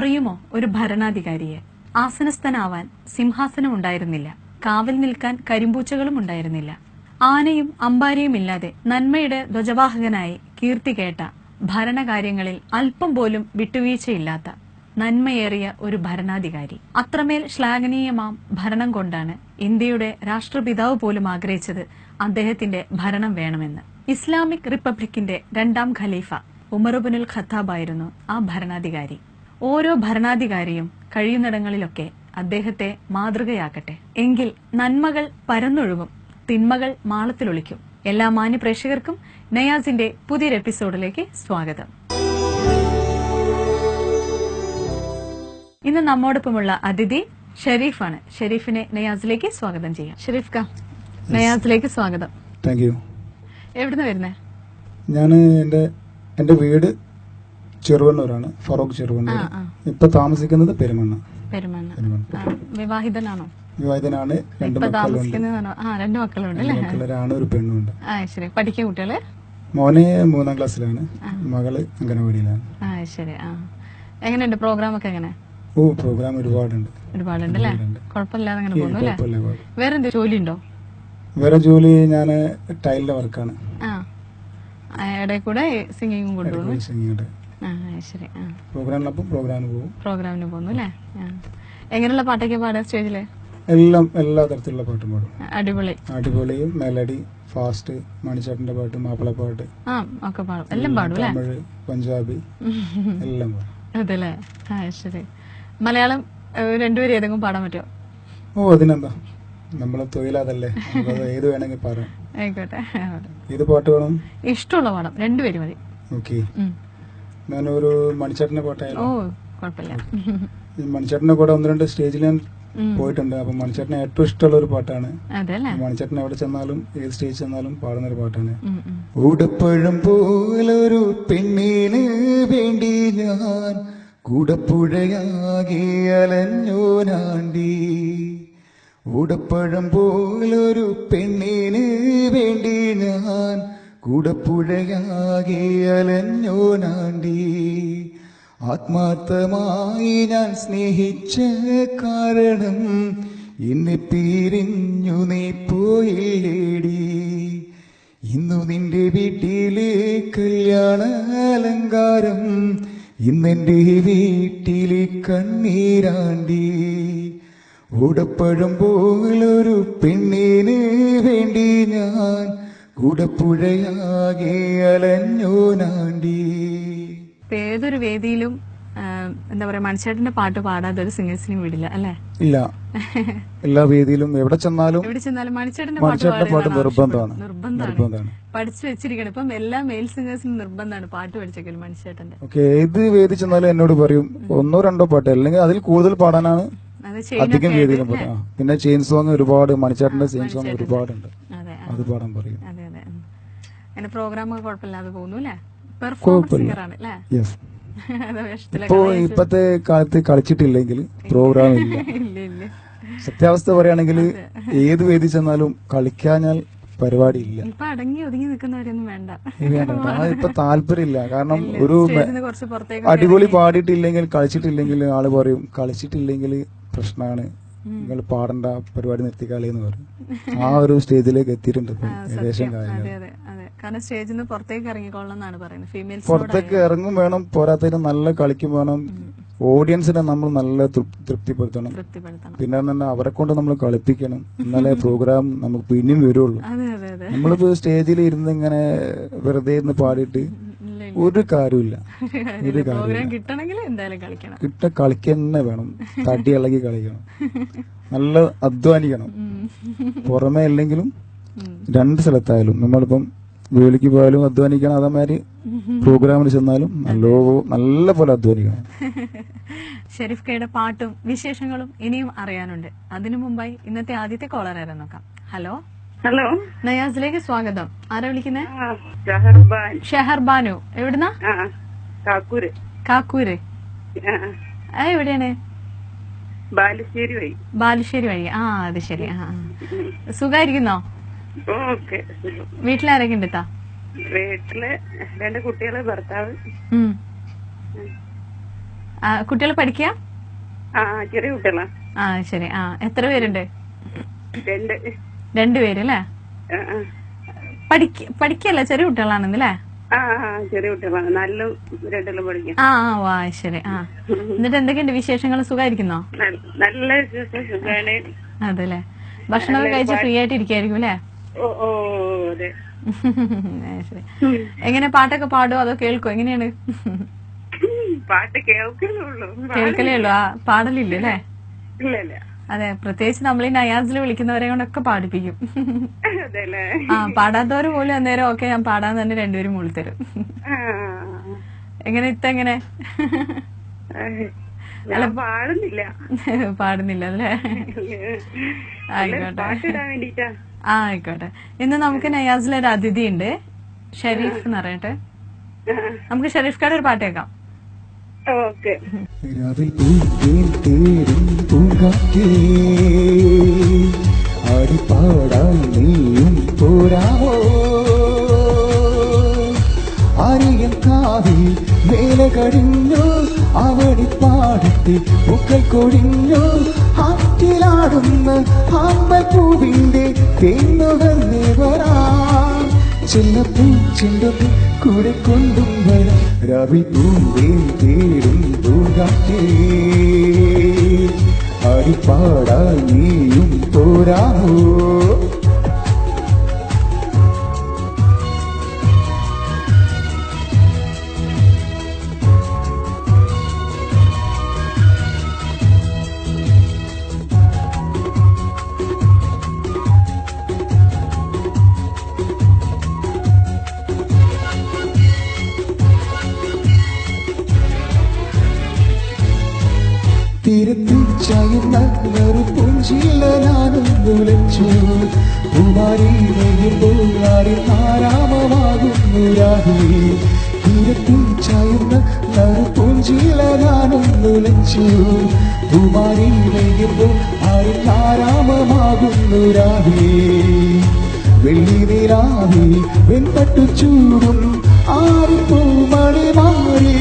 അറിയുമോ ഒരു ഭരണാധികാരിയെ? ആസനസ്ഥനാവാൻ സിംഹാസനം ഉണ്ടായിരുന്നില്ല, കാവൽ നിൽക്കാൻ കരിമ്പൂച്ചകളും ഉണ്ടായിരുന്നില്ല. ആനയും അമ്പാരിയും ഇല്ലാതെ നന്മയുടെ ധ്വജവാഹകനായി കീർത്തി കേട്ട, ഭരണകാര്യങ്ങളിൽ അല്പം പോലും വിട്ടുവീഴ്ചയില്ലാത്ത നന്മയേറിയ ഒരു ഭരണാധികാരി. അത്രമേൽ ശ്ലാഘനീയമാം ഭരണം കൊണ്ടാണ് ഇന്ത്യയുടെ രാഷ്ട്രപിതാവ് പോലും ആഗ്രഹിച്ചത് അദ്ദേഹത്തിന്റെ ഭരണം വേണമെന്ന്. ഇസ്ലാമിക് റിപ്പബ്ലിക്കിന്റെ 2ാം ഖലീഫ ഉമറുബ്നുൽ ഖത്താബായിരുന്നു ആ ഭരണാധികാരി. ഓരോ ഭരണാധികാരിയും കഴിയുന്നിടങ്ങളിലൊക്കെ അദ്ദേഹത്തെ മാതൃകയാക്കട്ടെ. എങ്കിൽ നന്മകൾ പരന്നൊഴുകും, തിന്മകൾ മാളത്തിലൊളിക്കും. എല്ലാ മാന്യ പ്രേക്ഷകർക്കും നയാസിന്റെ പുതിയൊരു എപ്പിസോഡിലേക്ക് സ്വാഗതം. ഇന്ന് നമ്മോടൊപ്പമുള്ള അതിഥി ഷെരീഫാണ്. ഷെരീഫിനെ നയാസിലേക്ക് സ്വാഗതം ചെയ്യാം. ഷെരീഫ് ക, നയാസിലേക്ക് സ്വാഗതം. Thank you. എവിടുന്ന് വരുന്നേ? ഞാൻ എന്റെ വീട് ചെറുവണ്ണൂരാണ്, ഫറൂഖ് ചെറുവണ്ണൂർ. ഇപ്പൊ താമസിക്കുന്നത് പെരുമണ്ണ. വിവാഹിതനാണോ? വിവാഹിതനാണ്. 2 മക്കളുണ്ട്. 2 മക്കളുണ്ട്. മക്കളൊരാണ്, ഒരു പെണ്ണുണ്ട്. ശരി. പഠിക്കുന്ന കുട്ടികള്? മോനെ 3ാം ക്ലാസ്സിലാണ്, മകള് അംഗനവാടിയിലാണ്. ശരി. എങ്ങനെയുണ്ട് പ്രോഗ്രാം ഒക്കെ? എങ്ങനെ? പ്രോഗ്രാം ഒരുപാടുണ്ട് അല്ലേ? കുഴപ്പമില്ലാതെ അങ്ങനെ പോകുന്നു അല്ലേ? വേറെ എന്ത് ജോലി ഉണ്ടോ? വേറെ ജോലി, ഞാൻ ടൈലിന്റെ വർക്കാണ്. ഇടയിൽ കൂടെ സിംഗിങ്ങും കൊണ്ടുപോകുന്നു. ശരി. പ്രോഗ്രാമിന് പോകുന്നു അല്ലേ? എങ്ങനെയുള്ള പാട്ടൊക്കെ പാടാ സ്റ്റേജില്? എല്ലാ തരത്തിലുള്ള പാട്ടും പാടും. അടിപൊളിയും മെലഡി, ഫാസ്റ്റ്, മണിച്ചേട്ടന്റെ പാട്ട്, മാപ്പിളപ്പാട്ട് ഒക്കെ പാടും. എല്ലാം പാടും അല്ലേ? തമിഴ്, പഞ്ചാബി എല്ലാം പാടും. അതല്ലേ? ശരി. മലയാളം രണ്ടുപേരും ഏതെങ്കിലും പാടാൻ പറ്റുമോ? അതിനെന്താ, നമ്മളെ തൊഴിലതല്ലേ, ഏത് വേണമെങ്കിൽ പറയാം. ആയിക്കോട്ടെ. ഏത് പാട്ട് വേണം? ഇഷ്ടമുള്ള പാടാം, രണ്ടുപേരും മതി. ഓക്കെ. ഞാനൊരു മണിച്ചേട്ടന്റെ പാട്ടായാലും. കുഴപ്പമില്ല. മണിച്ചേട്ടന്റെ കൂടെ 1-2 സ്റ്റേജിൽ ഞാൻ പോയിട്ടുണ്ട്. അപ്പൊ മണിച്ചേട്ടന് ഏറ്റവും ഇഷ്ടമുള്ള ഒരു പാട്ടാണ്. മണിച്ചേട്ടൻ എവിടെ ചെന്നാലും ഏത് സ്റ്റേജ് ചെന്നാലും പാടുന്ന ഒരു പാട്ടാണ്. ഊടപ്പഴം പോലൊരു പെണ്ണിന് വേണ്ടി ഞാൻ കൂടപ്പുഴയാകി അലഞ്ഞോനാണ്ടി. ഊടപ്പഴം പോലൊരു പെണ്ണിന് വേണ്ടി ഞാൻ കൂടപ്പുഴയാകി അലഞ്ഞോനാണ്ടി. ആത്മാർത്ഥമായി ഞാൻ സ്നേഹിച്ച കാരണം എന്നെ പിരിഞ്ഞു നീ പോയില്ലേടി. ഇന്നു നിന്റെ വീട്ടിലെ കല്യാണ അലങ്കാരം, ഇന്നെന്റെ വീട്ടിലെ കണ്ണീരാണ്ടി. ഓടപ്പഴം പോലൊരു പെണ്ണിന് വേണ്ടി ഞാൻ കൂടപ്പുഴയാകെ അലഞ്ഞോനാണ്ടി. ഏതൊരു വേദിയിലും എന്താ പറയാ, മണിച്ചേട്ടന്റെ പാട്ട് പാടാതെ ഒരു സിംഗേഴ്സിനും വിടില്ല അല്ലേ? ഇല്ല, എല്ലാ വേദിയിലും എവിടെ ചെന്നാലും മണിച്ചേട്ടന്റെ പാട്ട് നിർബന്ധമാണ്. പഠിച്ചു വെച്ചിരിക്കണം. ഇപ്പം എല്ലാ മെയിൽ സിംഗേഴ്സിനും നിർബന്ധമാണ് പാട്ട് പഠിച്ചേക്കലും മണിച്ചേട്ടന്റെ. ഏത് വേദി ചെന്നാലും എന്നോട് പറയും 1-2 പാട്ട്, അല്ലെങ്കിൽ അതിൽ കൂടുതൽ പാടാനാണ് അധികം വേദിയിലും പറയാം. പിന്നെ ചെയിൻ സോങ് ഒരുപാട്, മണിച്ചേട്ടന്റെ ചെയിൻ സോങ് ഒരുപാടുണ്ട്, അത് പാടാൻ പറയും. പ്രോഗ്രാം കുഴപ്പമില്ലാതെ പോകുന്നു അല്ലേ? പെർഫോമൻസ് ആണ്. ഇപ്പോ ഇപ്പത്തെ കാലത്ത് കളിച്ചിട്ടില്ലെങ്കിൽ പ്രോഗ്രാം ഇല്ല. സത്യാവസ്ഥ പറയുകയാണെങ്കിൽ ഏത് വേദി ചെന്നാലും കളിക്കാഞ്ഞാൽ പരിപാടി ഇല്ല. അടങ്ങി ഒതുങ്ങി നിൽക്കുന്നവരൊന്നും വേണ്ട. ഇപ്പൊ താല്പര്യമില്ല. കാരണം ഒരു അടിപൊളി പാടിയിട്ടില്ലെങ്കിൽ, കളിച്ചിട്ടില്ലെങ്കിൽ ആള് പറയും കളിച്ചിട്ടില്ലെങ്കിൽ പ്രശ്നമാണ്, നിങ്ങൾ പാടണ്ട, പരിപാടി നിർത്തിക്കാളെന്ന് പറയും. ആ ഒരു സ്റ്റേജിലേക്ക് എത്തിയിട്ടുണ്ട് ഏകദേശം കാര്യങ്ങൾ. കാരണം സ്റ്റേജിൽ നിന്ന് പുറത്തേക്ക് ഇറങ്ങിക്കൊള്ളാന്നാണ് പറയുന്നത്. ഫീമെയിൽസ് പുറത്തേക്ക് ഇറങ്ങും വേണം, പോരാത്തതിന് നല്ല കളിക്കും വേണം, ഓഡിയൻസിനെ നമ്മൾ നല്ല തൃപ്തിപ്പെടുത്തണം. പിന്നെ തന്നെ അവരെ കൊണ്ട് നമ്മൾ കളിപ്പിക്കണം, എന്നാലേ പ്രോഗ്രാം നമുക്ക് പിന്നെയും വരുള്ളൂ. നമ്മളിപ്പോ സ്റ്റേജിൽ ഇരുന്ന് ഇങ്ങനെ വെറുതെ ഇരുന്ന് പാടിയിട്ട് ഒരു കാര്യമില്ല. ഒരു കാര്യം കളിക്കന്നെ വേണം, തടി ഇളകി കളിക്കണം, നല്ല അധ്വാനിക്കണം. പുറമെ അല്ലെങ്കിലും 2 സ്ഥലത്തായാലും, നമ്മളിപ്പം ജോലിക്ക് പോയാലും അധ്വാനിക്കണം, അതേമാതിരി പ്രോഗ്രാമിന് ചെന്നാലും നല്ല പോലെ അധ്വാനിക്കണം. ഷെരീഫ് കയുടെ പാട്ടും വിശേഷങ്ങളും ഇനിയും അറിയാനുണ്ട്. അതിനു മുമ്പായി ഇന്നത്തെ ആദ്യത്തെ കോളർ ആരാ നോക്കാം. ഹലോ. നയാസിലേക്ക് സ്വാഗതം. ആരാ വിളിക്കുന്നേ? ഷെഹർബാനു. എവിടുന്നാ? കാക്കൂര്. എവിടെയാണ്? ബാലുശ്ശേരി വഴി. അത് ശരി. സുഖായിരിക്കുന്നോ? വീട്ടിലാരൊക്കെ ഉണ്ട്? വീട്ടില് 2 കുട്ടികള്, ഭർത്താവ്. കുട്ടികൾ പഠിക്കുക? ചെറിയ കുട്ടികളാ. ശരി. എത്ര പേരുണ്ട്? 2. 2 പേര് അല്ലേ? പഠിക്കല്ല, ചെറിയ കുട്ടികളാണെന്നല്ലേ? ചെറിയ കുട്ടികളാണ്. 4-2 പഠിക്കും. വാ ശരി. എന്നിട്ട് എന്തൊക്കെയുണ്ട് വിശേഷങ്ങൾ? സുഖമായിരിക്കുന്നോ? നല്ല വിശേഷം, സുഖാണ്. അതല്ലേ, ഭക്ഷണമൊക്കെ കഴിച്ച് ഫ്രീ ആയിട്ട് ഇരിക്കായിരിക്കും അല്ലേ? അതെ. ശരി. എങ്ങനെ പാട്ടൊക്കെ പാടുമോ അതോ കേൾക്കോ? എങ്ങനെയാണ്? പാട്ട് കേൾക്കലേ ഉള്ളൂ, പാടലില്ല അല്ലേ? ഇല്ല. അതെ, പ്രത്യേകിച്ച് നമ്മൾ ഈ നയാസിൽ വിളിക്കുന്നവരെ കൊണ്ടൊക്കെ പാടിപ്പിക്കും. പാടാത്തവര് പോലും അന്നേരം ഒക്കെ ഞാൻ പാടാൻ തന്നെ 2 പേരും മൂളിത്തരും. എങ്ങനെ ഇത്തെങ്ങനെ? പാടുന്നില്ല അല്ലേ? ആയിക്കോട്ടെ. ഇന്ന് നമുക്ക് നയാസിലൊരു അതിഥി ഉണ്ട്, ഷെരീഫ് എന്ന് പറയട്ടെ. നമുക്ക് ഷെരീഫ്ക്കാട് ഒരു പാട്ട് കേൾക്കാം. ആടിപ്പാടാൻ നീയും പോരാമോ? ആരിയൻ കാവിൽ വേല കഴിഞ്ഞു, അവടിപ്പാടത്തെ പൂക്കൾ കൊഴിഞ്ഞു, ആറ്റിലാടുന്ന ആമ്പൽപ്പൂവിന്റെ തേന്നുകൾ നിവരാം. ചെല്ലപ്പൂ ചെണ്ടപ്പൂ കൂടെ കൊണ്ടും വരാം, രവി പൂന്തേ തേടും പൂങ്കാറ്റേ. ആടിപ്പാടാൻ നീയും പോരാമോ? തീരത്തിൽ ചായുന്ന ഒരു പുഞ്ചില്ല ഞാനും വിളിച്ചു, കുമാരി നെയ്യുമ്പോൾ ആരിൽ ആരാമമാകുന്നു രാഹി. തീരത്തിൽ ചായുന്ന ഒരു പുഞ്ചില്ല ഞാനും വിളിച്ചു, കുമാരി നെയ്യുമ്പോൾ ആരിൽ ആരാമമാകുന്നു രാഹി. വെള്ളി നീരാവി വെൺപട്ടു ചൂടും ആരിപ്പൂമണി മാറി,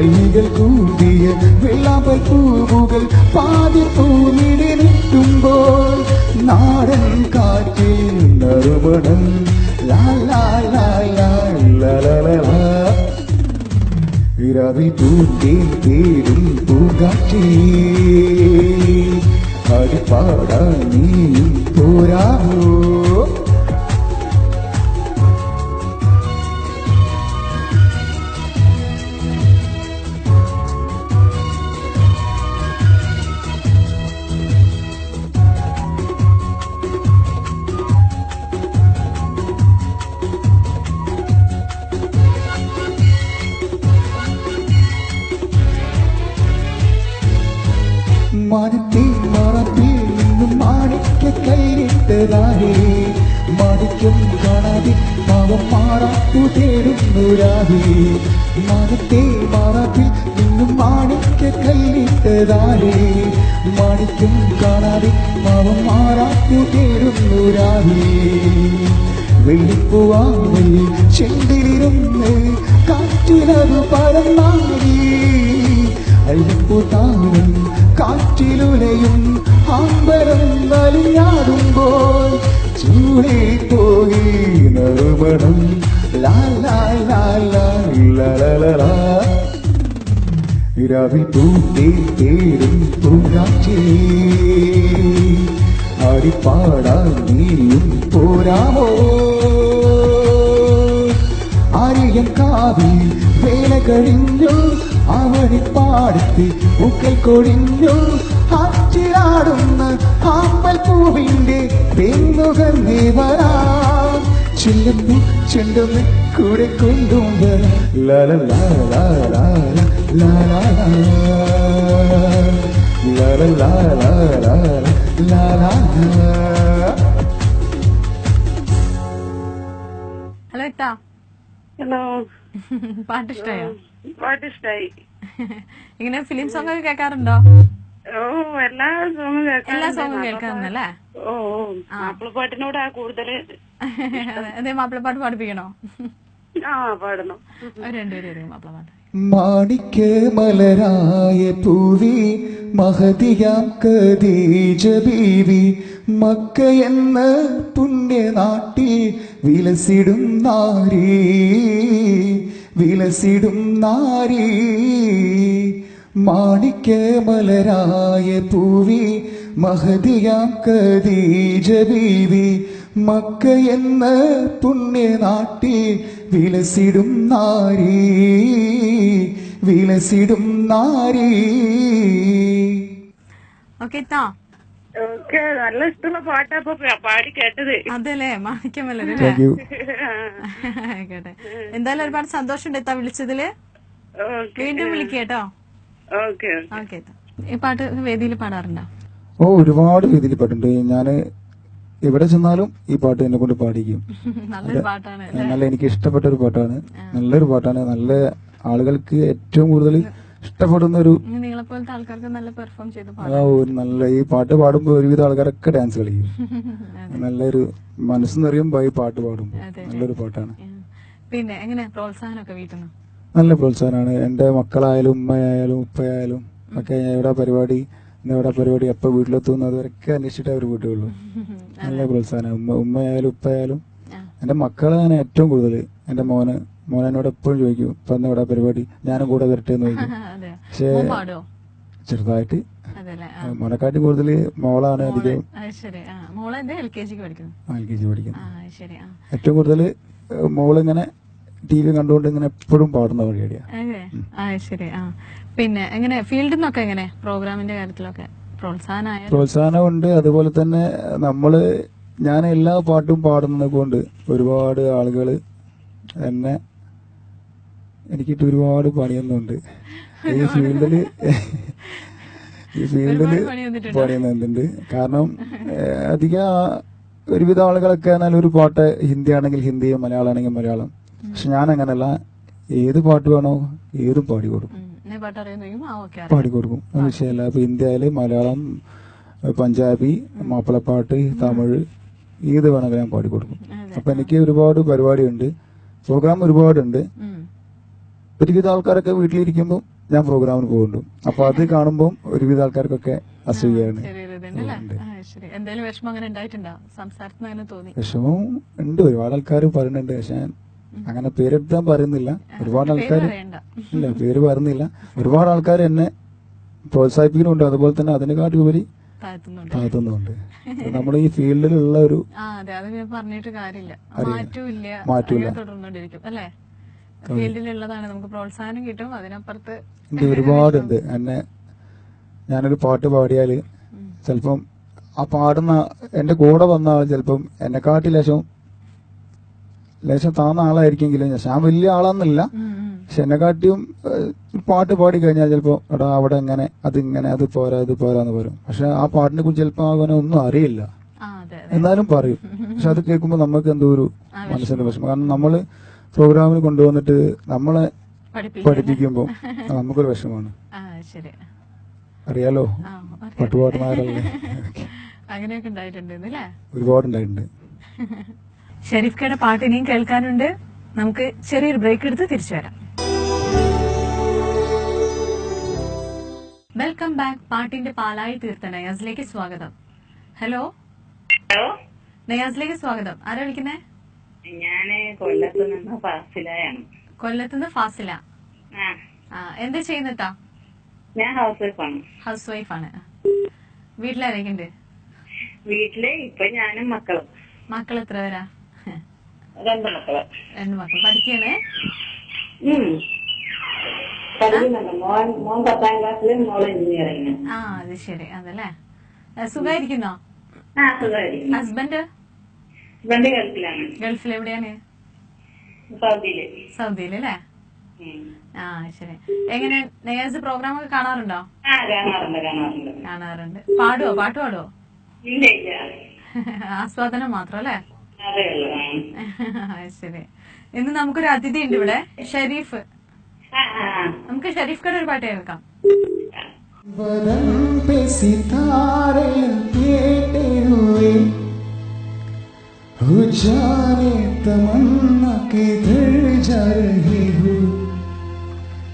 അല്ലികൾ കൂടിയ വെള്ളാമ്പൽ പൂവുകൾ പാതിപ്പൂമിടി നിൽക്കുമ്പോൾ നാടൻ കാറ്റിൽ നറുമണം രവി പൂത്തേ തേടും പൂങ്കാറ്റേ. ആടിപ്പാടാൻ നീയും പോരാമോ? മാനത്തെ മറപ്പിൽ നിന്നും മാണിക്ക കൈയിട്ടതാരേ, മാണിക്യം കാണാതെ പാവം മാറാപ്പു തേടുന്നു രാഹേ. മാനത്തെ മറപ്പിൽ നിന്നും മാണിക്ക കൈയിട്ടതാരേ, മാണിക്യം കാണാതെ പാവം മാറാപ്പു തേടുന്നു രാഹേ. വെള്ളിപ്പൂവാവിൽ ചെണ്ടിലിരുന്ന് കാറ്റിലതു പരന്നാടി, അല്ലിപ്പൂത്താനും കാറ്റിലുലയും ആമ്പരം വലിഞ്ഞാടുമ്പോൾ ചൂളി പോയി നറുമണം രവി പൂത്തേ തേടും പൂങ്കാറ്റേ. ആടിപ്പാടാൻ നീയും പോരാമോ? ആരിയൻ കാവിൽ വേല കഴിഞ്ഞു, അവടിപ്പാടത്ത് പൂക്കൾ കൊഴിഞ്ഞു, ആറ്റിലാടുന്ന ആമ്പൽപ്പൂവിന്റെ തേന്നുകൾ നിവരാം. ചെല്ലപ്പൂ ചെണ്ടൊന്ന് കൂടെ കൊണ്ടും വരാം. ഹലോ ഇത്താ. ഹലോ. പാട്ടിഷ്ടായോ? പാട്ടിഷ്ടായി. ഇങ്ങനെ ഫിലിം സോങ് ഒക്കെ കേൾക്കാറുണ്ടോ? എല്ലാ സോങ്ങും കേൾക്കാറുണ്ടല്ലേ? മാപ്പിളപ്പാട്ടിനോടാ കൂടുതല്. അതെ, മാപ്പിളപ്പാട്ട് പാടിപ്പിക്കണോ? പാടണം. 2 പേരും മാപ്പിളപ്പാട്ട്. മാണിക്യ മലരായ പൂവി മഹതിയാം ഖദീജ ബീവി മക്ക എന്ന പുണ്യനാട്ടിൽ വിലസിടും നാരീ വിലസിടും നാരീ മാണിക്യ മലരായ പൂവി മഹതിയാം ഖദീജ ബീവി മക്ക എന്ന പുണ്യനാട്ടിൽ വിലസിടും നാരീ വിലസിടും നാരീ. ഓക്കെ നല്ല ഇഷ്ടമുള്ള പാട്ടാ ഇപ്പൊ പാടി കേട്ടത്. അതെല്ലേ മാണിക്യമല്ലേ. Thank you. ആയിക്കോട്ടെ, എന്തായാലും ഒരുപാട് സന്തോഷമുണ്ട് എത്താ വിളിച്ചതില്. വീണ്ടും വിളിക്കേട്ടോ. Okay okay. ഈ പാട്ട് വേദിയിൽ പാടാറുണ്ടോ? ഓ, ഒരുപാട് വേദിയിൽ പാട്ടുണ്ട്. ഞാന് എവിടെ ചെന്നാലും ഈ പാട്ട് എന്നെ കൊണ്ട് പാടിക്കും. നല്ലൊരു പാട്ടാണ്. നല്ല എനിക്ക് ഇഷ്ടപ്പെട്ട ഒരു പാട്ടാണ്. നല്ലൊരു പാട്ടാണ്. നല്ല ആളുകൾക്ക് ഏറ്റവും കൂടുതൽ ഇഷ്ടപ്പെടുന്ന ഒരു നിങ്ങളെപ്പോലത്തെ ആൾക്കാർക്ക് നല്ല പെർഫോം ചെയ്ത് നല്ല ഈ പാട്ട് പാടുമ്പോ ഒരുവിധ ആൾക്കാരൊക്കെ ഡാൻസ് കളിക്കും. നല്ലൊരു മനസ്സ് നിറയുമ്പോ ഈ പാട്ട് പാടുമ്പോ നല്ലൊരു പാട്ടാണ്. പിന്നെ എങ്ങനെ പ്രോത്സാഹനമൊക്കെ വീട്ടിൽ നിന്ന്? നല്ല പ്രോത്സാഹനമാണ്. എന്റെ മക്കളായാലും ഉമ്മയായാലും ഉപ്പയായാലും ഒക്കെ എവിടെ പരിപാടി എപ്പോ വീട്ടിലെത്തുന്നു അതുവരെയൊക്കെ അന്വേഷിച്ചിട്ട് അവർ വീട്ടുള്ളൂ. നല്ല പ്രോത്സാഹനം. ഉമ്മയായാലും ഉപ്പയായാലും എന്റെ മക്കളാണ് ഏറ്റവും കൂടുതൽ. എന്റെ മോനോട് എപ്പോഴും ചോദിക്കും ഇപ്പൊ എവിടെ പരിപാടി, ഞാനും കൂടെ വരട്ടെ എന്ന് ചോദിക്കും. പക്ഷേ ചെറുതായിട്ട് മോനെക്കാട്ടി കൂടുതൽ മോളാണ് അധികം LKG പഠിക്കുന്നത്. ഏറ്റവും കൂടുതൽ മോളിങ്ങനെ TV കണ്ടുകൊണ്ട് ഇങ്ങനെ എപ്പോഴും പാടുന്ന പരിപാടിയാ. ശരി. പിന്നെ എങ്ങനെ ഫീൽഡിൽ നിന്നൊക്കെ എങ്ങനെ പ്രോഗ്രാമിന്റെ കാര്യത്തിലൊക്കെ പ്രോത്സാഹനമുണ്ട്. അതുപോലെ തന്നെ ഞാൻ എല്ലാ പാട്ടും പാടുന്നത് കൊണ്ട് ഒരുപാട് ആളുകള് എന്നെ എനിക്കിട്ട് ഒരുപാട് പണിയൊന്നുണ്ട്. ഈ ഫീൽഡില് പണിയുന്നുണ്ട്. കാരണം അധികം ഒരുവിധ ആളുകളൊക്കെ എന്നാൽ ഒരു പാട്ട് ഹിന്ദി ആണെങ്കിൽ ഹിന്ദി, മലയാളം ആണെങ്കിൽ മലയാളം. പക്ഷെ ഞാൻ അങ്ങനല്ല, ഏത് പാട്ട് വേണോ ഏതും പാടിക്കൊടുക്കും. പാടിക്കൊടുക്കും, അത് വിഷയമല്ല. ഇപ്പൊ ഹിന്ദി ആയാലും മലയാളം, പഞ്ചാബി, മാപ്പിളപ്പാട്ട്, തമിഴ്, ഏത് വേണമെങ്കിലും ഞാൻ പാടിക്കൊടുക്കും. അപ്പൊ എനിക്ക് ഒരുപാട് പരിപാടിയുണ്ട്, പ്രോഗ്രാം ഒരുപാടുണ്ട്. ഒരുവിധ ആൾക്കാരൊക്കെ വീട്ടിലിരിക്കുമ്പോൾ ഞാൻ പ്രോഗ്രാമിന് പോകുന്നുണ്ട്. അപ്പൊ അത് കാണുമ്പോൾ ഒരുവിധ ആൾക്കാർക്കൊക്കെ അസൂയാണ്. വിഷമം ഉണ്ട്, ഒരുപാട് ആൾക്കാർ പറയുന്നുണ്ട്. പക്ഷെ അങ്ങനെ പേരെടുത്താൻ പറയുന്നില്ല. ഒരുപാട് ആൾക്കാർ ഇല്ല, പേര് പറയുന്നില്ല. ഒരുപാട് ആൾക്കാർ എന്നെ പ്രോത്സാഹിപ്പിക്കുന്നുണ്ട്. അതുപോലെ തന്നെ അതിനെക്കാട്ടി ഉപരി താഴ്ത്തുന്നുണ്ട്. നമ്മൾ ഈ ഫീൽഡിലുള്ള ഒരു മാറ്റൂല. ഫീൽഡിലുള്ളതാണ്, നമുക്ക് പ്രോത്സാഹനം കിട്ടും. അതിനപ്പുറത്ത് ഒരുപാടുണ്ട്. ഞാനൊരു പാട്ട് പാടിയാല് ചിലപ്പം ആ പാടുന്ന എന്റെ കൂടെ വന്ന ആൾ ചിലപ്പം എന്നെക്കാട്ടി ലേശം താന്ന ആളായിരിക്കെങ്കിലും ഞാൻ വലിയ ആളാന്നല്ല, പക്ഷെ എന്നെക്കാട്ടിയും പാട്ട് പാടി കഴിഞ്ഞാൽ ചിലപ്പോ എടാ അവിടെ എങ്ങനെ അത് പോരാ എന്ന് പറയും. പക്ഷെ ആ പാട്ടിനെ കുറിച്ച് ചിലപ്പോ അവനെ ഒന്നും അറിയില്ല, എന്നാലും പറയും. പക്ഷെ അത് കേൾക്കുമ്പോ നമുക്ക് എന്തോ ഒരു മനസ്സിന്റെ വിഷമം. കാരണം നമ്മള് പ്രോഗ്രാമിന് കൊണ്ടുവന്നിട്ട് നമ്മളെ പഠിപ്പിക്കുമ്പോ നമുക്കൊരു വിഷമാണ്. അറിയാലോ, പാട്ടുപാടുന്നവരല്ലേ. അങ്ങനെയൊക്കെ ഉണ്ടായിട്ടുണ്ട്, ഒരുപാടുണ്ടായിട്ടുണ്ട്. ഷെരീഫ് കയുടെ പാട്ട് ഇനിയും കേൾക്കാനുണ്ട്. നമുക്ക് ചെറിയൊരു ബ്രേക്ക് എടുത്ത് തിരിച്ചു വരാം. Welcome back. പാട്ടിന്റെ പാലായി തീർത്ത നയാസിലേക്ക് സ്വാഗതം. ഹലോ നയാസിലേക്ക് സ്വാഗതം. ആരാ വിളിക്കുന്നേ? ഞാന് കൊല്ലത്തുനിന്ന് ഫാസിലയാണ്. കൊല്ലത്തുനിന്ന് ഫാസില. എന്താ ചെയ്യുന്നട്ടാ? ഞാൻ ഹൗസ് വൈഫാണ്. വീട്ടിലാരൊക്കെയുണ്ട്? വീട്ടില് ഇപ്പൊ ഞാനും മക്കളും. മക്കൾ എത്ര പേരാ? 2 മക്കള്. 2 മക്കൾ പഠിക്കണേ? മോൻ 10ാം ക്ലാസ്സില്, മോള് എഞ്ചിനീയറിംഗ്. അത് ശരി. അതല്ലേ, സുഖായിരിക്കുന്നോ? ഹസ്ബൻഡ് ഗൾഫിലാണ്. ഗൾഫിൽ എവിടെയാണ്? സൗദിയില് അല്ലേ? ശരി. എങ്ങനെ നയാസ് പ്രോഗ്രാം ഒക്കെ കാണാറുണ്ടോ? കാണാറുണ്ട്. പാട്ട് പാടുവോ? ആസ്വാദനം മാത്രം അല്ലേ? ശരി. ഇന്ന് നമുക്കൊരു അതിഥി ഉണ്ട് ഇവിടെ, ഷെരീഫ്. നമുക്ക് ഷെരീഫ് കയുടെ ഒരു പാട്ട് കേൾക്കാം.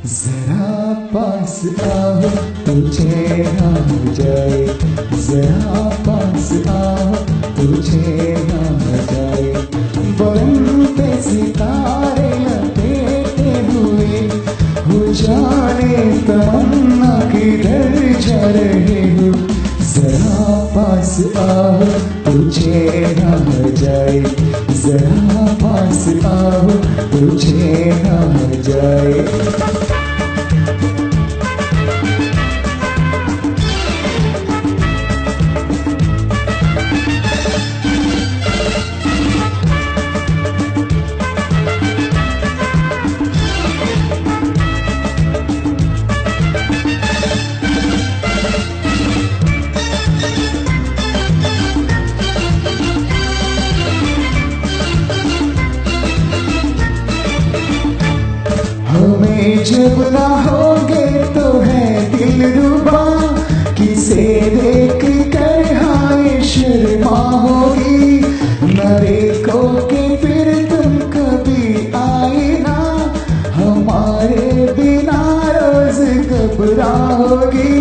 जरा पास आओ तुझे ना हो जाए, जरा पास आओ तुझे ना हो जाए। बनते सितारे लपेटे हुए हो जाने तमन्ना किधर जा रहे हो। जरा पास आओ तुझे ना हो जाए, जरा पास आओ तुझे ना हो जाए। हमें जब ना होगे तो है दिल रुबा, किसे देख कर हाय शर्मा होगी। न देखोगे फिर तुम कभी आए ना, हमारे बिना रोज घबराओगी।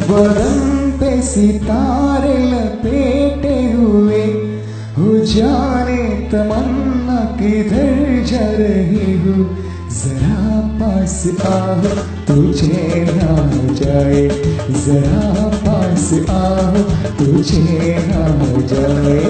बदन पे सितारे लपेटे हुए हो जाने तमन्ना किधर जा रही हो। जरा पास आओ तुझे ना हो जाए, जरा पास आओ तुझे ना हो जाए।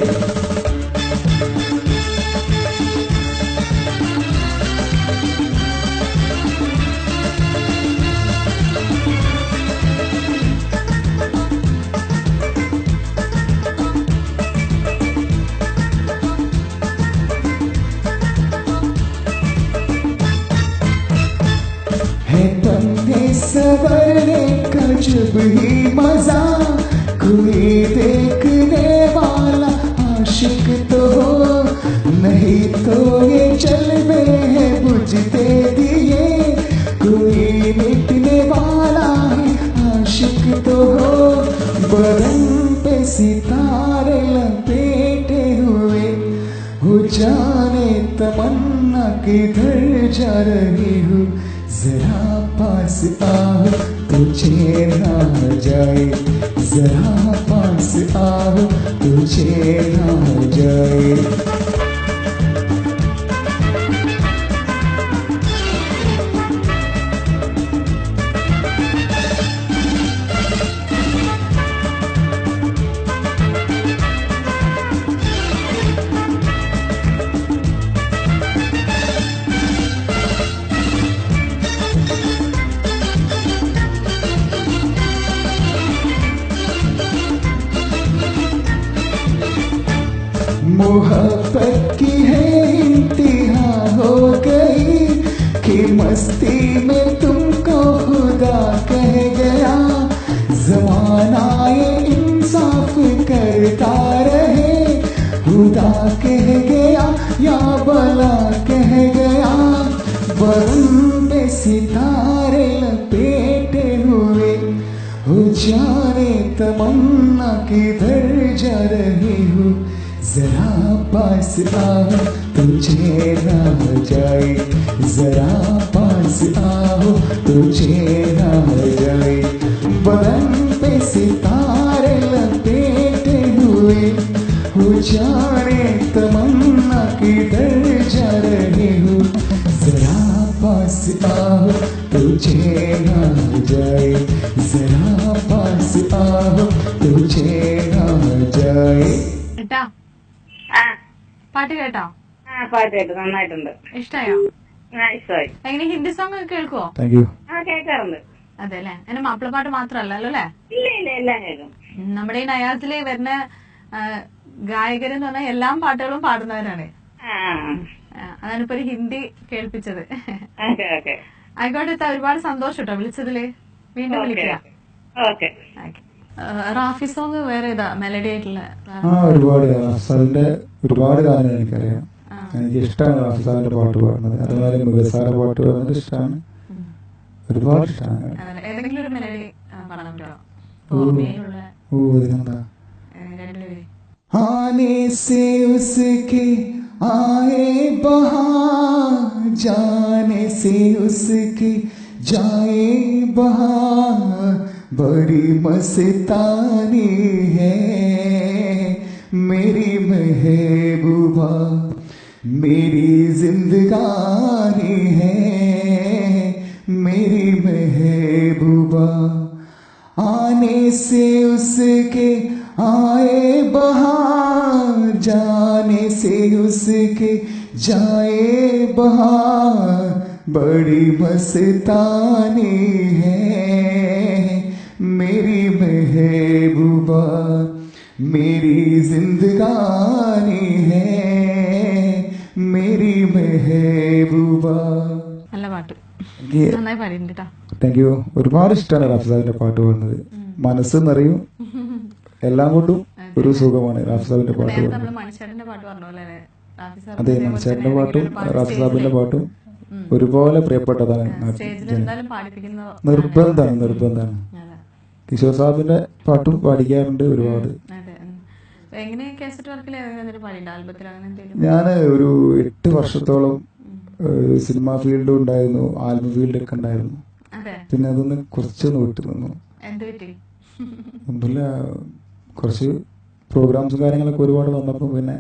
है बंदे सवरने का जब ही मजा, कोई देखने वाला आशिक तो हो, नहीं तो ये जलवे है बुझते दिए, कोई मिटने वाला है आशिक तो हो। बदन पे सितारे लपेटे हुए हो जाने तमन्ना किधर जा रही हो। जरा पास आओ तुझे ना हो जाए, जरा पास आओ तुझे ना हो जाए। मोहब्बत की है इंतहा हो गई कि मस्ती में तुमको खुदा कह गया। जमाना ये इंसाफ करता रहे, खुदा कह गया या भला कह गया। बदन पे सितारे लपेटे हुए हो जाने तमन्ना किधर जा रही हो। जरा पास आओ तुझे ना हो जाए, जरा पास आओ तुझे ना हो जाए। बदन पे सितारे लपेटे हुए हो जाने तमन्ना किधर जा रही हो। जरा पास आओ तुझे ना हो जाए, जरा पास आओ तुझे ना हो जाए। കേട്ടാ ആ പാട്ട് കേട്ടോ? പാട്ട് കേട്ടു, നന്നായിട്ടുണ്ട്. ഇഷ്ടായോ? ഇഷ്ടമായി. എങ്ങനെ ഹിന്ദി സോങ് ഒക്കെ കേൾക്കുവോ? കേൾക്കാറുണ്ട്. അതെ അല്ലെ, അതിന് മാപ്പിളപ്പാട്ട് മാത്രല്ലല്ലോ അല്ലെ? ഇല്ല ഇല്ല, എല്ലാം കേൾക്കും. നമ്മുടെ ഈ നയാസില് വരുന്ന ഗായകരെന്ന് പറഞ്ഞാൽ എല്ലാ പാട്ടുകളും പാടുന്നവരാണ്. അതാണിപ്പോ ഒരു ഹിന്ദി കേൾപ്പിച്ചത്. ആയിക്കോട്ടെ, ഒരുപാട് സന്തോഷം കേട്ടോ വിളിച്ചതില്. വീണ്ടും വിളിക്കുക. റാഫി സോങ് വേറെ ഏതാ മെലഡി ആയിട്ടുള്ള? ഒരുപാട് ഒരുപാട് ഗാനം എനിക്കറിയാം. എനിക്ക് ഇഷ്ടമാണ് റാഫി സാറിന്റെ പാട്ട് പാടുന്നത്, അതുപോലെ മുഖസാറെ പാട്ട് പാടുന്നത് ഇഷ്ടമാണ്, ഒരുപാട് ഇഷ്ടമാണ്. ഏതെങ്കിലും ഒരു മെലഡി പാടാൻ പറ്റുമോ? आने से उसके आए बहार, जाने से उसके जाए बहार बड़ी मस्तानी है मेरी महबूबा मेरी जिंदगानी है मेरी महबूबा आने से उसके आए बहार जाने से उसके जाए बहार बड़ी मस्तानी है मेरी महबूबा मेरी जिंदगानी है मेरी महबूबा. നല്ല പാട്ട് നന്നായി പാടിയിട്ടുണ്ട് കേട്ടോ. Thank you. ഒരുപാട് ഇഷ്ടമാണ് റാഫി സാഹിബിന്റെ പാട്ട് പാടുന്നത്. മനസ്സ് നിറയും, എല്ലാം കൊണ്ടും ഒരു സുഖമാണ് റാഫി സാഹിബിന്റെ പാട്ട് പാടുന്നത്. മണിച്ചേട്ടന്റെ പാട്ട് പറഞ്ഞ പോലെ അതെ, മണിച്ചേട്ടന്റെ പാട്ടും റാഫി സാഹിബിന്റെ പാട്ടും ഒരുപോലെ പ്രിയപ്പെട്ടതാണ്. നിർബന്ധമാണ്. കിഷോർ സാഹിബിന്റെ പാട്ടും പാടിക്കാറുണ്ട് ഒരുപാട്. ഞാൻ ഒരു 8 വർഷത്തോളം സിനിമ ഫീൽഡും ഉണ്ടായിരുന്നു, ആൽബം ഫീൽഡൊക്കെ ഉണ്ടായിരുന്നു. പിന്നെ അതൊന്ന് കുറച്ചൊന്ന് വിട്ടു നിന്നു. ഒന്നുമില്ല, കുറച്ച് പ്രോഗ്രാംസും കാര്യങ്ങളൊക്കെ ഒരുപാട് വന്നപ്പോൾ പിന്നെ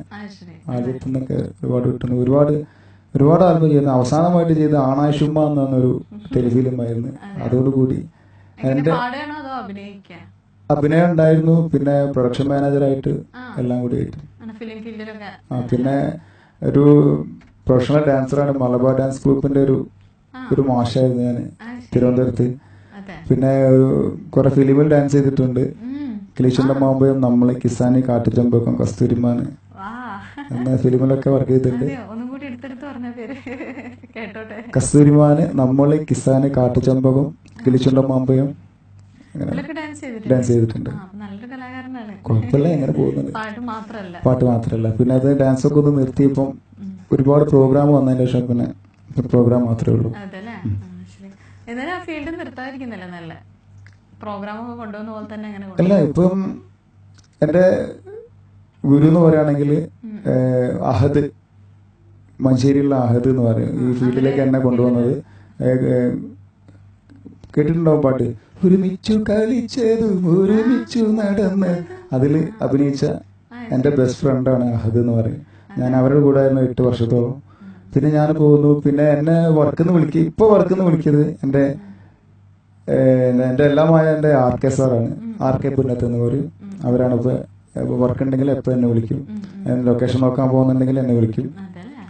ആൽബത്തിൽ നിന്നൊക്കെ ഒരുപാട് വിട്ടുന്നു. ഒരുപാട് ആൽബം ചെയ്യുന്നു. അവസാനമായിട്ട് ചെയ്ത ആണാശുമ്മ എന്ന് പറഞ്ഞൊരു ടെലിഫിലിം ആയിരുന്നു. അതോടുകൂടി എന്റെ അഭിനയം ഉണ്ടായിരുന്നു, പിന്നെ പ്രൊഡക്ഷൻ മാനേജറായിട്ട് എല്ലാം കൂടി ആയിട്ട്. പിന്നെ ഒരു പ്രൊഫഷണൽ ഡാൻസറാണ്. മലബാർ ഡാൻസ് ഗ്രൂപ്പിന്റെ ഒരു മാഷായിരുന്നു ഞാൻ തിരുവനന്തപുരത്ത്. പിന്നെ ഒരു കുറെ ഫിലിമിൽ ഡാൻസ് ചെയ്തിട്ടുണ്ട്. കിളിച്ചുണ്ടൻ മാമ്പഴം, നമ്മളെ കിസാനി, കാട്ടുചമ്പക്കം, കസ്തൂരിമാൻ എന്ന ഫിലിമിലൊക്കെ വർക്ക് ചെയ്തിട്ടുണ്ട്. കസ്തൂരിമാന്, നമ്മളെ കിസാന്, കാട്ടുചമ്പകം, കിളിച്ചുണ്ടൻ മാമ്പഴം ഡാൻസ് ചെയ്തിട്ടുണ്ട്. കുഴപ്പമില്ല, എങ്ങനെ പോകുന്നത്. പാട്ട് മാത്രല്ല, പിന്നെ അത് ഡാൻസ് ഒക്കെ ഒന്ന് നിർത്തിയപ്പം ഒരുപാട് പ്രോഗ്രാം വന്നതിന് ശേഷം പിന്നെ പ്രോഗ്രാം മാത്രമേ ഉള്ളൂ. അല്ല, ഇപ്പം എന്റെ ഗുരു എന്ന് പറയുകയാണെങ്കിൽ അഹദ്, മഞ്ചേരിയുള്ള അഹദ് എന്ന് പറയും. ഈ ഫീൽഡിലേക്ക് എന്നെ കൊണ്ടുവന്നത്. കേട്ടിട്ടുണ്ടാവും പാട്ട്, ഒരുമിച്ചു കളിച്ചതും ഒരുമിച്ചു നടന്ന്. അതിൽ അഭിനയിച്ച എന്റെ ബെസ്റ്റ് ഫ്രണ്ടാണ് അഹദ് എന്ന് പറയും. ഞാൻ അവരുടെ കൂടെ ആയിരുന്നു 8 വർഷത്തോളം. പിന്നെ ഞാൻ പോകുന്നു. പിന്നെ എന്നെ വർക്കിന്ന് വിളിക്കുന്നത് എന്റെ എല്ലാമായ എന്റെ RK സാറാണ്. RK പുന്നത്ത് എന്ന് പറയും. അവരാണ് ഇപ്പൊ വർക്ക് ഉണ്ടെങ്കിൽ എപ്പോ എന്നെ വിളിക്കും. ലൊക്കേഷൻ നോക്കാൻ പോകുന്നുണ്ടെങ്കിൽ എന്നെ വിളിക്കും.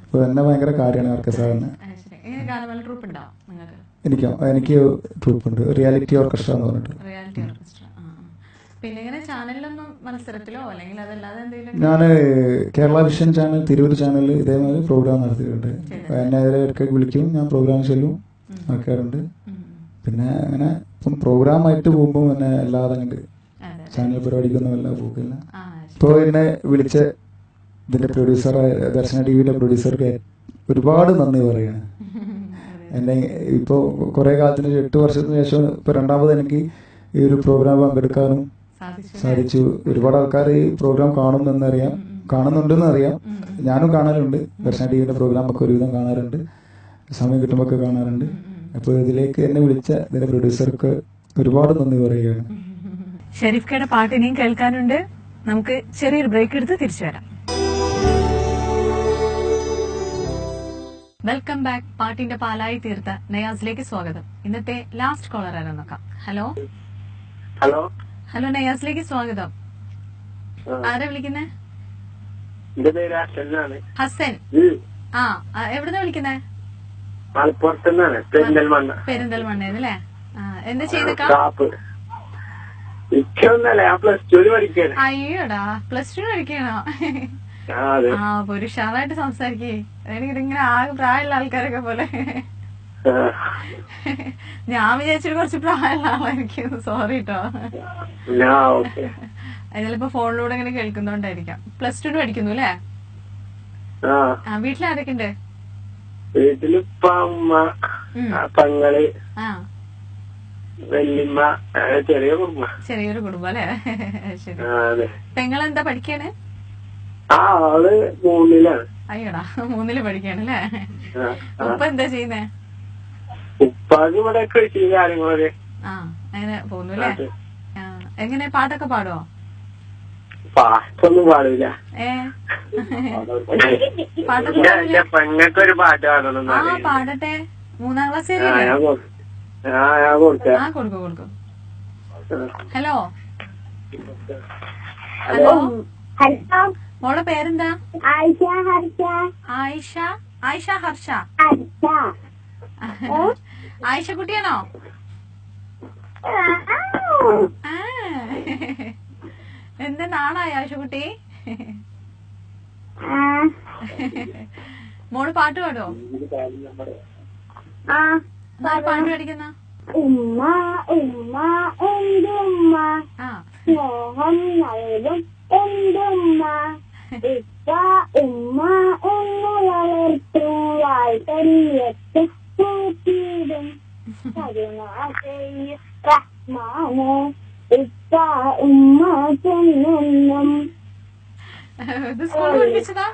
അപ്പൊ എന്നെ ഭയങ്കര കാര്യമാണ് RK സാറിന്. എനിക്ക് ട്രൂപ്പുണ്ട്, റിയാലിറ്റി ഓർക്കസ്ട്ര എന്ന് പറഞ്ഞിട്ട്. ഞാന് കേരള വിഷൻ ചാനൽ, തിരൂർ ചാനലിൽ ഇതേമാതിരി പ്രോഗ്രാം നടത്തിയിട്ടുണ്ട്. എന്നെ ഇടയ്ക്ക് വിളിക്കും, ഞാൻ പ്രോഗ്രാം ചെല്ലും, ആക്കാറുണ്ട്. പിന്നെ അങ്ങനെ പ്രോഗ്രാമായിട്ട് പോകുമ്പോൾ എന്നെ അല്ലാതെ അങ്ങോട്ട് ചാനൽ പരിപാടിക്കൊന്നും എല്ലാം പോകില്ല. ഇപ്പോൾ എന്നെ വിളിച്ച ഇതിന്റെ പ്രൊഡ്യൂസറായ ദർശന TVയുടെ പ്രൊഡ്യൂസർക്ക് ഒരുപാട് നന്ദി പറയാണ്. എന്നെ ഇപ്പോൾ കുറെ കാലത്തിന് 8 വർഷത്തിന് ശേഷം ഇപ്പൊ രണ്ടാമത് എനിക്ക് ഈ ഒരു പ്രോഗ്രാം പങ്കെടുക്കാനും സാധിച്ചു. ഒരുപാട് ആൾക്കാർ ഈ പ്രോഗ്രാം കാണുന്നുണ്ടെന്ന് അറിയാം. ഞാനും കാണാറുണ്ട്. ദർശന TVയുടെ പ്രോഗ്രാം ഒക്കെ ഒരുവിധം കാണാറുണ്ട്, സമയം കിട്ടുമ്പോൾ ഒക്കെ കാണാറുണ്ട്. അപ്പോൾ ഇതിലേക്ക് എന്നെ വിളിച്ച ഇതിന്റെ പ്രൊഡ്യൂസർക്ക് ഒരുപാട് നന്ദി പറയുകയാണ്. ഷെരീഫ് കയുടെ പാട്ട് ഇനിയും കേൾക്കാനുണ്ട്. നമുക്ക് ചെറിയൊരു ബ്രേക്ക് എടുത്ത് തിരിച്ചു വരാം. Welcome back. പാട്ടിന്റെ പാലായി തീർത്ത നയാസിലേക്ക് സ്വാഗതം. ഇന്നത്തെ ലാസ്റ്റ് കോളർ ആരാന്ന് നോക്കാം. ഹലോ നയാസിലേക്ക് സ്വാഗതം. ആരാ വിളിക്കുന്നേ? ഹസൻ. എവിടുന്നാ വിളിക്കുന്നേ? പെരിന്തൽമണ്ണ. എന്താ ചെയ്തേക്കാം? അയ്യോടാ, +2 പഠിക്കണോ? ഒരു ഷാറായിട്ട് സംസാരിക്കേ. എനിക്കിങ്ങനെ ആകെ പ്രായമുള്ള ആൾക്കാരൊക്കെ പോലെ. ഞാൻ വിചാരിച്ചിട്ട് കുറച്ച് പ്രായമുള്ള ആളായിരിക്കും. സോറി കേട്ടോ. ചിലപ്പോ ഫോണിലൂടെ ഇങ്ങനെ കേൾക്കുന്നോണ്ടായിരിക്കാം. +2 പഠിക്കുന്നു അല്ലേ? വീട്ടിലാരൊക്കെ ഉണ്ട്? വീട്ടിലിപ്പ അമ്മ, പെങ്ങള്, വല്യമ്മ, ചെറിയൊരു കുടുംബം അല്ലേ? ശരി. പെങ്ങളെന്താ പഠിക്കാണ്? അവള് 3ലാണ്. അയ്യടാ, 3ല് പഠിക്കാണ് അല്ലേ? ഉപ്പ എന്താ ചെയ്യുന്നേ? ഉപ്പ ഇവിടെ കൃഷി കാര്യങ്ങളൊക്കെ. ആ അങ്ങനെ പോകുന്നു അല്ലേ? എങ്ങനെ പാട്ടൊക്കെ പാടുവോ? പാട്ടൊന്നും പാടില്ല. പാട്ടൊക്കെ എന്റെ പെങ്ങൾക്കൊരു പാട്ട് പാടണം. ആ പാടട്ടെ. 3ാം ക്ലാസ് ഞാൻ കൊടുക്കാം. ആ കൊടുക്കും കൊടുക്കും. ഹലോ ഹലോ ഹലോ, മോളെ പേരെന്താ? ആയിഷ ഹർഷ. ആയിഷ ആയിഷ ഹർഷ. ഹർഷ. ആയിഷ കുട്ടിയാണോ? ആ എന്ത് നാണായി ആയിഷ കുട്ടി? മോള് പാട്ട് പാടുവോ? പാട്ട് പഠിക്കുന്ന ഉമ്മ ഉമ്മ എന്തുമ്മ, ആ സ്നേഹം നൽകും എന്തുമ്മ, ഇപ്പ ഉമ്മ എന്ന് വളർത്തും വാഴ്ത്തല്യത്ത് കൂട്ടിയിടും കരുണാചെയ്യും റഹ്മാനെ, ഇപ്പ ഉമ്മ ചെന്നെന്നും. ഇത് സ്കൂളിൽ പഠിപ്പിച്ചതാ?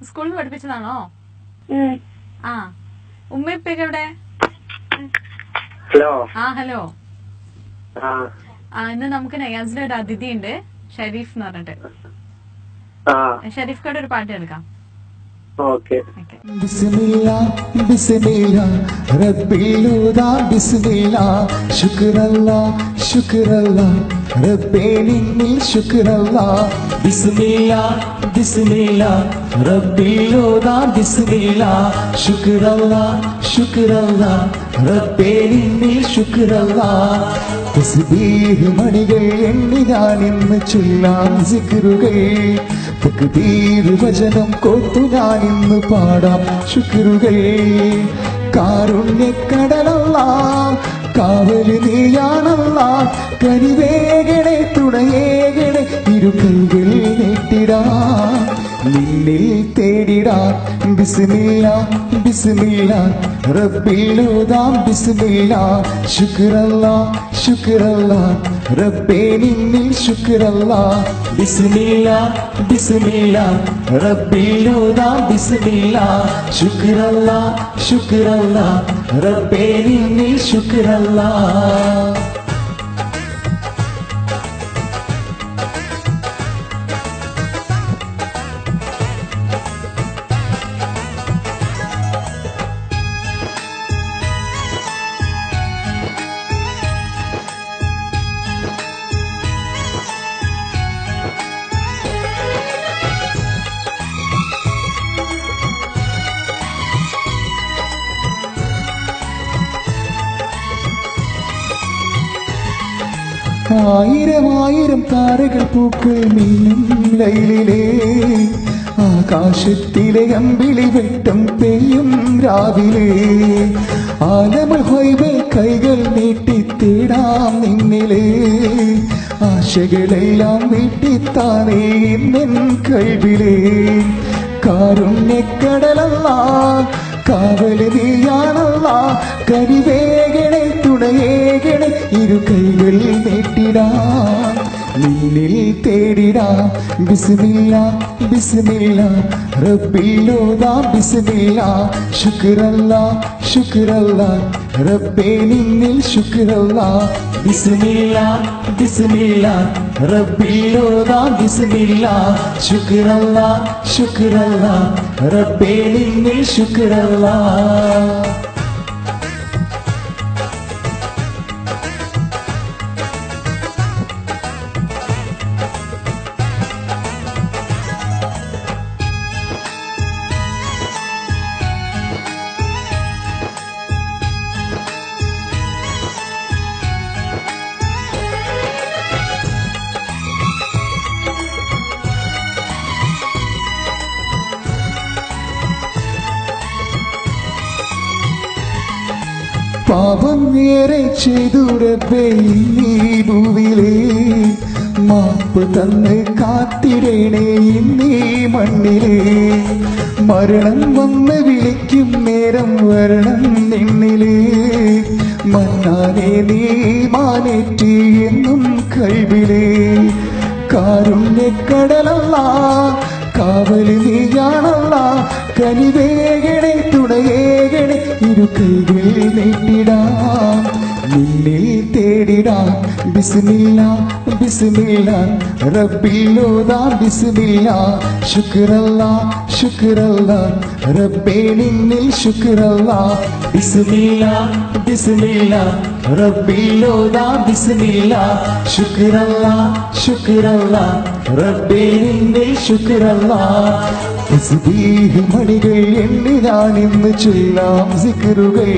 സ്കൂളിൽ പഠിപ്പിച്ചതാണോ? ആ ഉമ്മ ഇപ്പൊക്കെ എവിടെ? ഹലോ. ആ ഹലോ. ഇന്ന് നമുക്ക് നയാസിന്റെ ഒരു അതിഥി ഉണ്ട്, ഷരീഫ് എന്ന് പറഞ്ഞിട്ട്. ഷരീഫ് കടെ ഒരു പാട്ട് എടുക്കാം. ഓക്കെ. ബിസ്മില്ലാ ബിസ്മില്ലാ റബ്ബിലുദാ ബിസ്മില്ലാ ശുക്രല്ലാ ശുക്രല്ലാ റബ്ബേ നിന്നിൽ ശുക്രല്ലാ ബിസ്മില്ലാ ബിസ്മില്ലാ റബ്ബിലുദാ ബിസ്മില്ലാ ശുക്രല്ലാ ശുക്രല്ലാ റബ്ബേ നിന്നിൽ ശുക്രല്ലാ തസ്ബീഹ് മണികൾ എണ്ണി ഞാൻ ഇന്ന് ചൊല്ലാം സിക്റുകൾ തക്ബീർ വചനം കോർത്തു ഞാൻ ഇന്ന് പാടാം ശുക്റുകൾ കാരുണ്യക്കടലല്ലാ കാവല് നീയാണല്ലാ കനിവേകണേ തുണയേകണേ ഇരു കൈകൾ നീട്ടിടാം നിന്നിൽ തേടിടാം ബിസ്മില്ലാ ബിസ്മില്ലാ റബ്ബിലുദാം ബിസ്മില്ലാ ശുക്രല്ലാ ശുക്രല്ലാ റബ്ബേ നിന്നിൽ ശുക്രല്ലാ ബിസ്മില്ലാ ബിസ്മില്ലാ റബ്ബിലുദാം ബിസ്മില്ലാ ശുക്രല്ലാ ശുക്രല്ലാ റബ്ബേ നിന്നിൽ ശുക്രല്ലാ. ആയിരം ആയിരം താരകൾ പൂക്കൾ മിന്നും ലൈലിലേ ആകാശത്തിലെ അമ്പിളി വെട്ടം പെയ്യും രാവിലെ ആലമുൽ ഹൈബിൽ കൈകൾ നീട്ടി തേടാം നിന്നിലേ ആശകളെല്ലാം വീട്ടിത്താനേ ഇന്നെൻ കൈവിലേ കാരുണ്യക്കടലല്ലാ കാവല് നീയാണല്ലാ കരിവേകണേ തുണയേകണേ ഇരു കൈകൾ നീട്ടിടാം നിന്നിൽ തേടിടാം ബിസ്മില്ലാ ബിസ്മില്ലാ റബ്ബിലുദാം ബിസ്മില്ലാ ശുക്രല്ലാ ശുക്രല്ലാ റബ്ബേ നിന്നിൽ ശുക്രല്ലാ ബിസ്മില്ലാ ബിസ്മില്ലാ റബ്ബിലുദാം ബിസ്മില്ലാ ശുക്രല്ലാ ശുക്രല്ലാ റബ്ബേ നിന്നിൽ ശുക്രല്ലാ. പാപം നേരെ ചെയ്തു റബ്ബേ ഈ ഭൂവിലേ മാപ്പ് തന്ന് കാത്തിടേണേ ഇന്നീ മണ്ണിലേ മരണം വന്ന് വിളിക്കും നേരം വരണം നിന്നിലേ മന്നാനെ നീ മാനേറ്റി എന്നും കൈവിലേ കാരുണ്യക്കടലല്ലാ കാവല് നീയാണല്ലാ കനിവേകണേ തുണയേകണേ ഇരു കൈകൾ നീട്ടിടാം നിന്നിൽ തേടിടാം ബിസ്മില്ല ബിസ്മില്ല റബ്ബിലോതാം ബിസ്മില്ല ശുക്രല്ല ശുക്രല്ല റബ്ബേ നിന്നിൽ ശുക്രല്ല ബിസ്മില്ല ബിസ്മില്ല റബ്ബിലോതാം ബിസ്മില്ല ശുക്രല്ല ശുക്രല്ല റബ്ബേ നിന്നിൽ ശുക്രല്ല തസ്ബീഹ് മണികൾ എണ്ണി ഞാൻ ഇന്ന് ചൊല്ലാം സിക്റുകൾ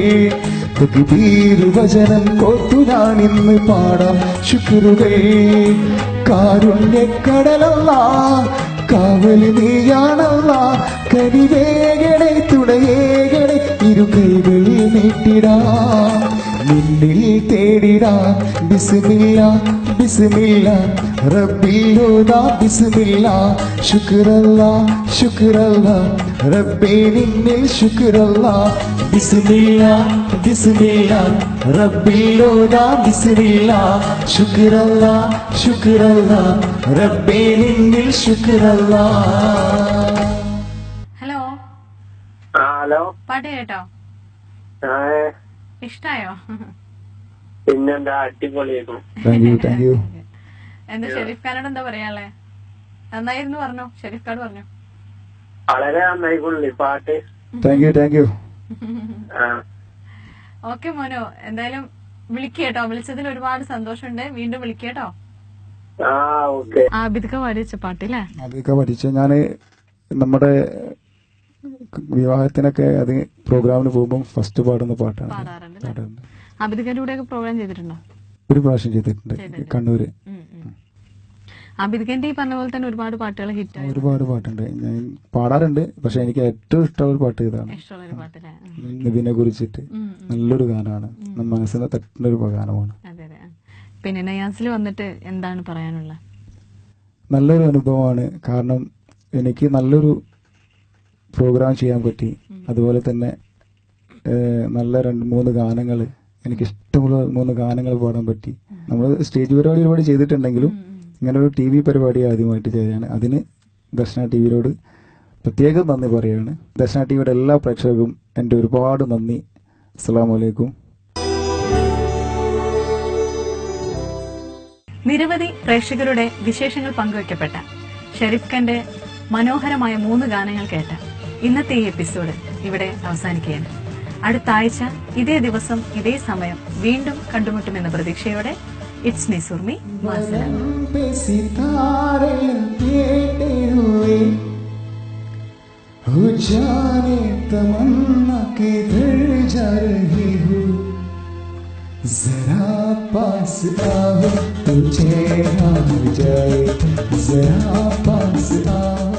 തക്ബീർ വചനം കോർത്തു ഞാൻ ഇന്ന് പാടാം ശുക്റുകൾ കാരുണ്യക്കടലല്ല കാവലി നീയാണല്ല കരിവേഗണെ തുണയേകണെ ഇരു കൈകൾ നീട്ടിടാം നിന്നിൽ തേടിടാം ബിസ്മില്ല ബിസ്മില്ല റബ്ബിലോതാ ബിസ്മില്ല ശുക്രല്ല ശുക്രല്ല റബ്ബേ നിന്നിൽ ശുക്രല്ല ബിസ്മില്ല ബിസ്മില്ല റബ്ബിലോതാ ബിസ്മില്ല ശുക്രല്ല ശുക്രല്ല റബ്ബേ നിന്നിൽ ശുക്രല്ല. Hello, hello. പാട്ട് കേട്ടോ? ഇഷ്ടായോ? പിന്നെന്താ, അടിപൊളിയായിരുന്നു. Thank you. എന്താ ഷെരീഫ് ഖാനോട് എന്താ പറയാളെ? നന്നായിരുന്നു പറഞ്ഞോ, ഷെരീഫ് ഖാൻ പറഞ്ഞു. വളരെ നന്നായിക്കൊള്ളി പാട്ട്. Thank you. ഓക്കെ മോനോ, എന്തായാലും വിളിക്കേട്ടോ. വിളിച്ചതിൽ ഒരുപാട് സന്തോഷമുണ്ട്. വീണ്ടും വിളിക്കേട്ടോ. ആബിദ്ക പാടിച്ച പാട്ടില്ലേ? ആബിദ്ക പഠിച്ച ഞാന് നമ്മുടെ വിവാഹത്തിനൊക്കെ അത് പ്രോഗ്രാമിന് പോകുമ്പോൾ ഫസ്റ്റ് പാടുന്ന പാട്ടാണ്. പാടാറുണ്ട്. ആബിദ്ഖാന്റെ കൂടെ പ്രോഗ്രാം ചെയ്തിട്ടുണ്ടോ? ഒരു പ്രാവശ്യം ചെയ്തിട്ടുണ്ട്, കണ്ണൂര്. ആബിദ്ഖാന്റെ ഈ പറഞ്ഞ പോലെ തന്നെ ഒരുപാട് പാട്ടുകൾ ഹിറ്റ്. ഒരുപാട് പാട്ടുണ്ട്, ഞാൻ പാടാറുണ്ട്. പക്ഷെ എനിക്ക് ഏറ്റവും ഇഷ്ടമുള്ള പാട്ട് ഇതാണ്, നബിനെ കുറിച്ചിട്ട്. നല്ലൊരു ഗാനമാണ്, മനസ്സിനെ തട്ടുന്ന ഒരു ഗാനമാണ്. പിന്നെ നയാസിൽ വന്നിട്ട് എന്താണ് പറയാനുള്ളത്? നല്ലൊരു അനുഭവമാണ്. കാരണം എനിക്ക് നല്ലൊരു പ്രോഗ്രാം ചെയ്യാൻ പറ്റി. അതുപോലെ തന്നെ നല്ല 2-3 ഗാനങ്ങൾ, എനിക്ക് ഇഷ്ടമുള്ള 3 ഗാനങ്ങൾ പാടാൻ പറ്റി. നമ്മൾ സ്റ്റേജ് പരിപാടി ഒരുപാട് ചെയ്തിട്ടുണ്ടെങ്കിലും ഇങ്ങനെ ഒരു TV പരിപാടി ആദ്യമായിട്ട് ചെയ്തതാണ്. അതിന് ദർശന TVയോട് പ്രത്യേകം നന്ദി പറയുകയാണ്. ദർശന TVയുടെ എല്ലാ പ്രേക്ഷകർക്കും എൻ്റെ ഒരുപാട് നന്ദി. അസ്സലാമു അലൈക്കും. നിരവധി പ്രേക്ഷകരുടെ വിശേഷങ്ങൾ പങ്കുവയ്ക്കപ്പെട്ട ഷെരീഫ് ഖാന്റെ മനോഹരമായ 3 ഗാനങ്ങൾ കേട്ട ഇന്നത്തെ ഈ എപ്പിസോഡ് ഇവിടെ അവസാനിക്കുകയാണ്. അടുത്ത ആഴ്ച ഇതേ ദിവസം ഇതേ സമയം വീണ്ടും കണ്ടുമുട്ടുമെന്ന പ്രതീക്ഷയോടെ ഇറ്റ്സ് മീ സുർമി. जरा पास आओ तुझे हार जाए, जरा पास आओ.